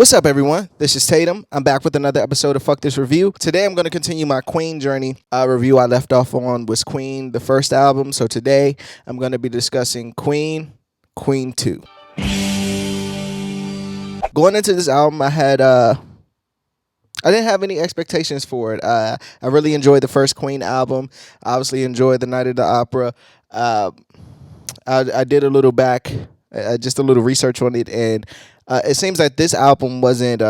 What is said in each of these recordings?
What's up, everyone? This is Tatum. I'm back with another episode of Fuck This Review. Today, I'm going to continue my Queen journey. Review I left off on was Queen, the first album. So today, I'm going to be discussing Queen, Queen 2. Going into this album, I didn't have any expectations for it. I really enjoyed the first Queen album. I obviously enjoyed The Night of the Opera. I did a little just a little research on it, and it seems like this album wasn't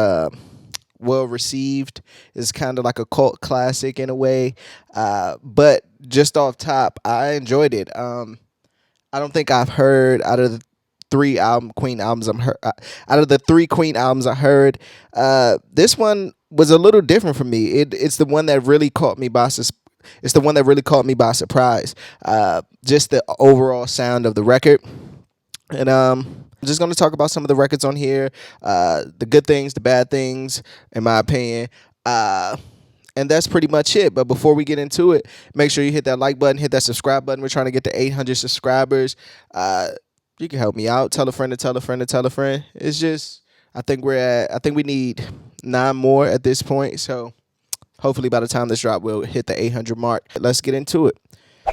well received. It's kind of like a cult classic in a way, but just off top, I enjoyed it. I don't think I've heard out of the Queen albums out of the three Queen albums I heard, this one was a little different for me. It's the one that really caught me by surprise. Just the overall sound of the record. And I'm just going to talk about some of the records on here, the good things, the bad things, in my opinion. And that's pretty much it. But before we get into it, make sure you hit that like button, hit that subscribe button. We're trying to get to 800 subscribers. You can help me out. Tell a friend to tell a friend to tell a friend. It's just, I think we need 9 more at this point. So hopefully by the time this drop, we'll hit the 800 mark. Let's get into it.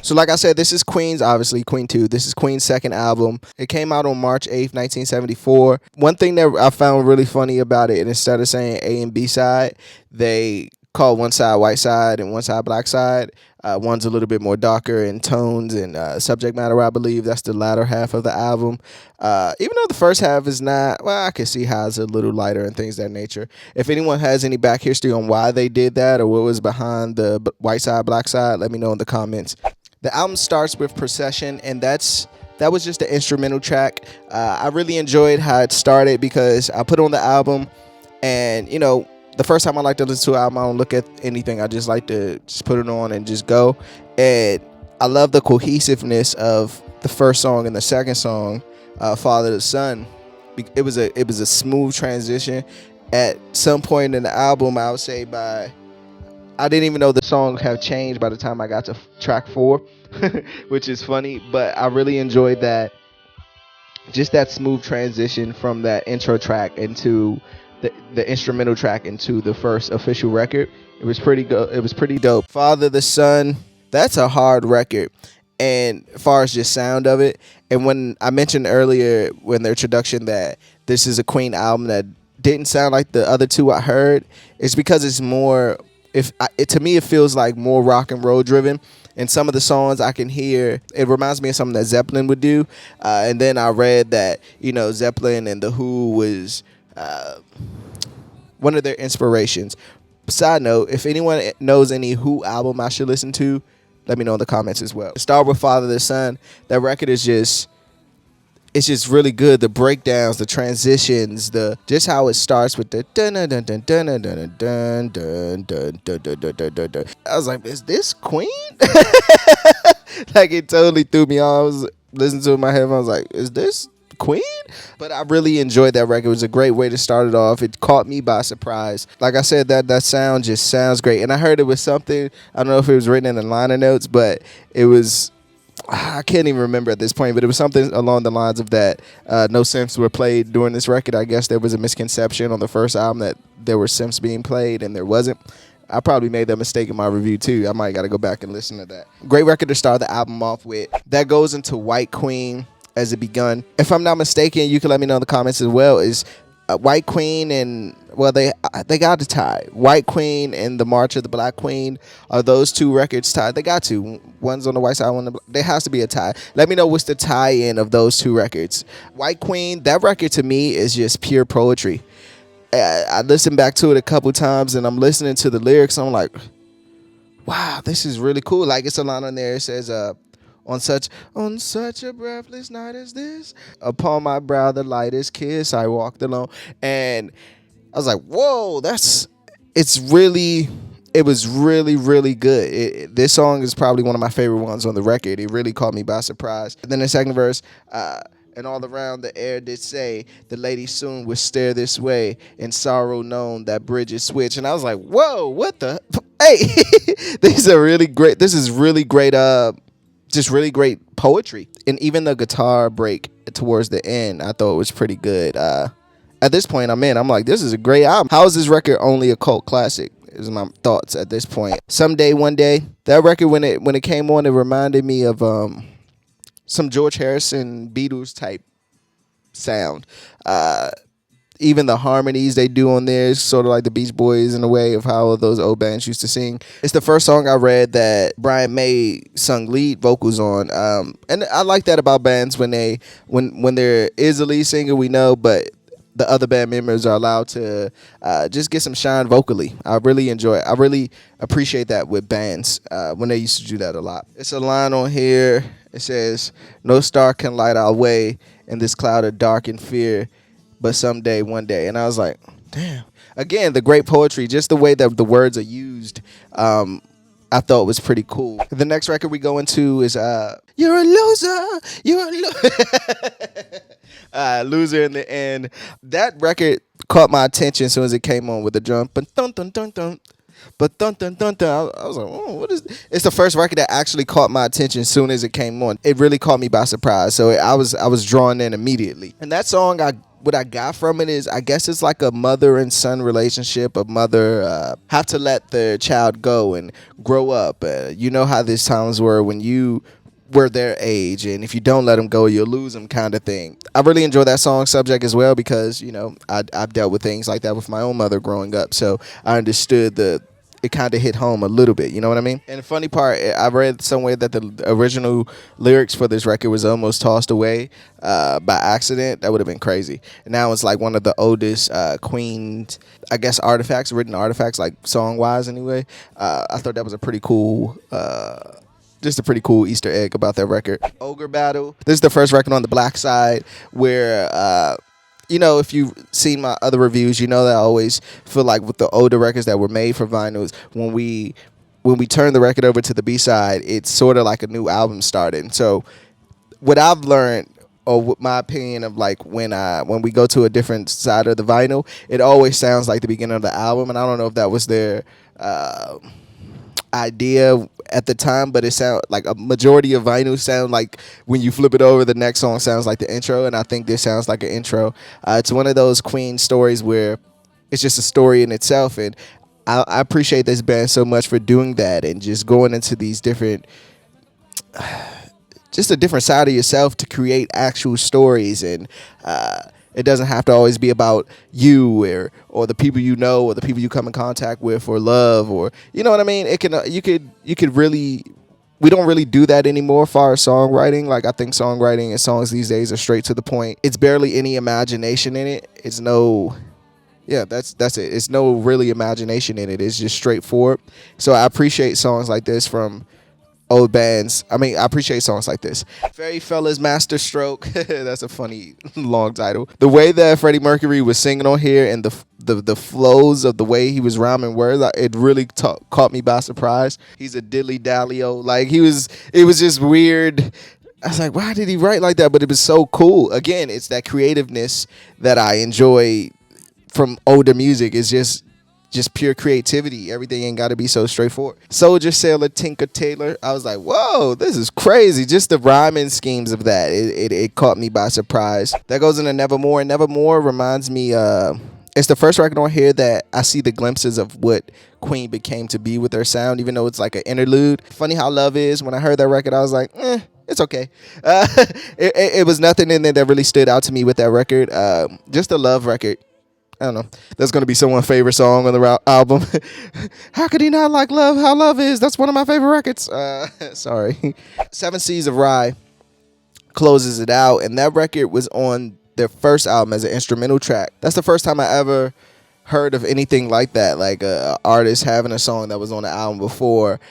So like I said, this is Queen's, obviously, Queen 2. This is Queen's second album. It came out on March 8th, 1974. One thing that I found really funny about it, and instead of saying A and B side, they call one side white side and one side black side. One's a little bit more darker in tones and subject matter, I believe. That's the latter half of the album. Even though the first half is not, well, I can see how it's a little lighter and things of that nature. If anyone has any back history on why they did that or what was behind the white side, black side, let me know in the comments. The album starts with Procession, and that was just the instrumental track. I really enjoyed how it started because I put on the album, and the first time I like to listen to an album, I don't look at anything. I just like to just put it on and just go. And I love the cohesiveness of the first song and the second song, Father to Son. It was a smooth transition. At some point in the album, I would say I didn't even know the songs have changed by the time I got to track 4, which is funny, but I really enjoyed that, just that smooth transition from that intro track into the instrumental track into the first official record. It was pretty good. It was pretty dope. Father the Son, that's a hard record, and as far as just sound of it, and when I mentioned earlier in the introduction that this is a Queen album that didn't sound like the other two I heard, it's because it's more, to me it feels like more rock and roll driven, and some of the songs I can hear, it reminds me of something that Zeppelin would do, and then I read that Zeppelin and The Who was one of their inspirations. Side note, if anyone knows any Who album I should listen to, let me know in the comments as well. Start with Father the Son. That record is just really good. The breakdowns, the transitions, just how it starts with the dun dun dun dun dun dun dun dun dun dun dun dun dun dun dun. I was like, is this Queen? Like, it totally threw me off. I was listening to it in my headphones, like, is this Queen? But I really enjoyed that record. It was a great way to start it off. It caught me by surprise. Like I said, that sound just sounds great. And I heard it was something, I don't know if it was written in the liner notes, but it was, I can't even remember at this point, but it was something along the lines of that no synths were played during this record. I guess there was a misconception on the first album that there were synths being played, and there wasn't. I probably made that mistake in my review too. I might got to go back and listen to that. Great record to start the album off with. That goes into White Queen as it begun. If I'm not mistaken, you can let me know in the comments as well, is White Queen and, well, they got to tie. White Queen and the March of the Black Queen, are those two records tied? They got to. One's on the white side, one on the black. There has to be a tie. Let me know what's the tie-in of those two records. White Queen, that record to me is just pure poetry. I listened back to it a couple times, and I'm listening to the lyrics, and I'm like, wow, this is really cool. Like, it's a line on there, it says, on such a breathless night as this, upon my brow the lightest kiss, I walked alone. And I was like, whoa, it was really, really good. This song is probably one of my favorite ones on the record. It really caught me by surprise. And then the second verse, and all around the air did say, the lady soon would stare this way, and sorrow known that bridges switch. And I was like, whoa, what the, hey, this is really great, just really great poetry. And even the guitar break towards the end, I thought it was pretty good. at this point I'm like, this is a great album. How is this record only a cult classic? Is my thoughts at this point. Someday, one day, that record when it came on, it reminded me of some George Harrison Beatles type sound. Even the harmonies they do on there is sort of like the Beach Boys in a way of how those old bands used to sing. It's the first song I read that Brian May sung lead vocals on, and I like that about bands when there is a lead singer, we know, but the other band members are allowed to just get some shine vocally. I really enjoy it. I really appreciate that with bands when they used to do that a lot. It's a line on here. It says, "No star can light our way in this cloud of dark and fear, but someday, one day." And I was like, damn. Again, the great poetry, just the way that the words are used, I thought was pretty cool. The next record we go into is "You're a Loser, You're a Loser" in the end. That record caught my attention as soon as it came on with the drum. But dun dun dun dun. But dun dun dun dun. I was like, oh, what is this? It's the first record that actually caught my attention as soon as it came on. It really caught me by surprise. So I was drawn in immediately. And that song, what I got from it is, I guess it's like a mother and son relationship. A mother have to let their child go and grow up. You know how these times were when you were their age, and if you don't let them go, you'll lose them, kind of thing. I really enjoy that song subject as well because, you know, I've dealt with things like that with my own mother growing up, so I understood it kind of hit home a little bit, you know what I mean? And the funny part, I read somewhere that the original lyrics for this record was almost tossed away by accident. That would have been crazy. And now it's like one of the oldest Queen's, I guess, written artifacts, like song-wise anyway. I thought that was a pretty cool just a pretty cool Easter egg about that record. Ogre Battle. This is the first record on the Black side where, you know, if you've seen my other reviews, you know that I always feel like with the older records that were made for vinyls, when we turn the record over to the B side, it's sort of like a new album starting. So what I've learned, or what my opinion of, like, when we go to a different side of the vinyl, it always sounds like the beginning of the album, and I don't know if that was their idea at the time, but it sound like a majority of vinyl sound like when you flip it over, the next song sounds like the intro, and I think this sounds like an intro. It's one of those Queen stories where it's just a story in itself, and I appreciate this band so much for doing that and just going into these different, just a different side of yourself to create actual stories. And it doesn't have to always be about you or the people you know or the people you come in contact with or love, or, you know what I mean? It can you could really, we don't really do that anymore as far as songwriting. Like, I think songwriting and songs these days are straight to the point. It's barely any imagination in it. It's no, yeah, that's it. It's no really imagination in it. It's just straightforward. So I appreciate songs like this from old bands. I mean, I appreciate songs like this. Fairy Fella's Master Stroke. That's a funny long title. The way that Freddie Mercury was singing on here and the flows of the way he was rhyming words, it really caught me by surprise. He's a dilly-dallio. Like, it was just weird. I was like, why did he write like that? But it was so cool. Again, it's that creativeness that I enjoy from older music. It's just pure creativity. Everything ain't got to be so straightforward. Soldier, Sailor, Tinker, Tailor. I was like, whoa, this is crazy. Just the rhyming schemes of that. It caught me by surprise. That goes into Nevermore. And Nevermore reminds me, it's the first record on here that I see the glimpses of what Queen became to be with her sound, even though it's like an interlude. Funny How Love Is. When I heard that record, I was like, it's okay. It was nothing in there that really stood out to me with that record. Just a love record. I don't know. That's going to be someone's favorite song on the album. How could he not like Love How Love Is? That's one of my favorite records. Sorry. Seven Seas of Rye closes it out, and that record was on their first album as an instrumental track. That's the first time I ever heard of anything like that, like an artist having a song that was on the album before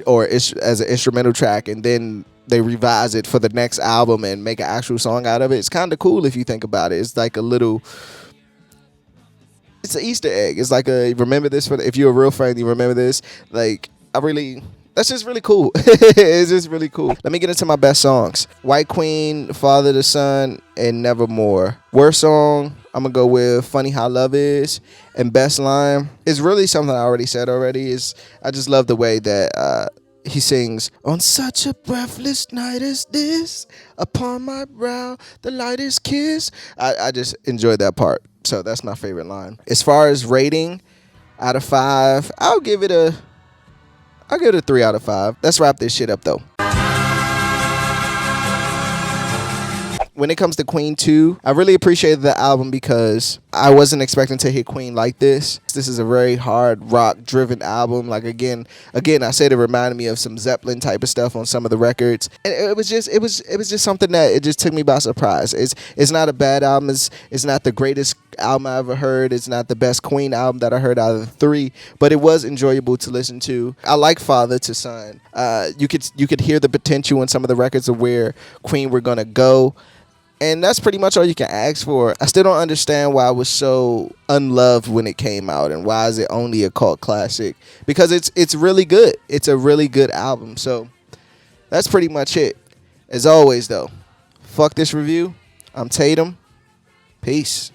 or as an instrumental track, and then they revise it for the next album and make an actual song out of it. It's kind of cool if you think about it. It's like a little... It's an Easter egg. It's like remember this if you're a real fan, you remember this. Like, that's just really cool. It's just really cool. Let me get into my best songs. White Queen, Father to Son, and Nevermore. Worst song, I'm going to go with Funny How Love Is. And best line is really something I already said already. I just love the way that he sings, on such a breathless night as this, upon my brow, the lightest kiss. I just enjoyed that part. So that's my favorite line. As far as rating out of 5, I'll give it a 3 out of 5. Let's wrap this shit up though. When it comes to Queen 2, I really appreciated the album because I wasn't expecting to hit Queen like this. This is a very hard rock driven album. Like again, I said it reminded me of some Zeppelin type of stuff on some of the records. And it was just something that it just took me by surprise. It's not a bad album. It's not the greatest album I ever heard. It's not the best Queen album that I heard out of the 3, but it was enjoyable to listen to. I like Father to Son. You could hear the potential in some of the records of where Queen were gonna go. And that's pretty much all you can ask for. I still don't understand why it was so unloved when it came out, and why is it only a cult classic? Because it's really good. It's a really good album. So that's pretty much it. As always, though, fuck this review. I'm Tatum. Peace.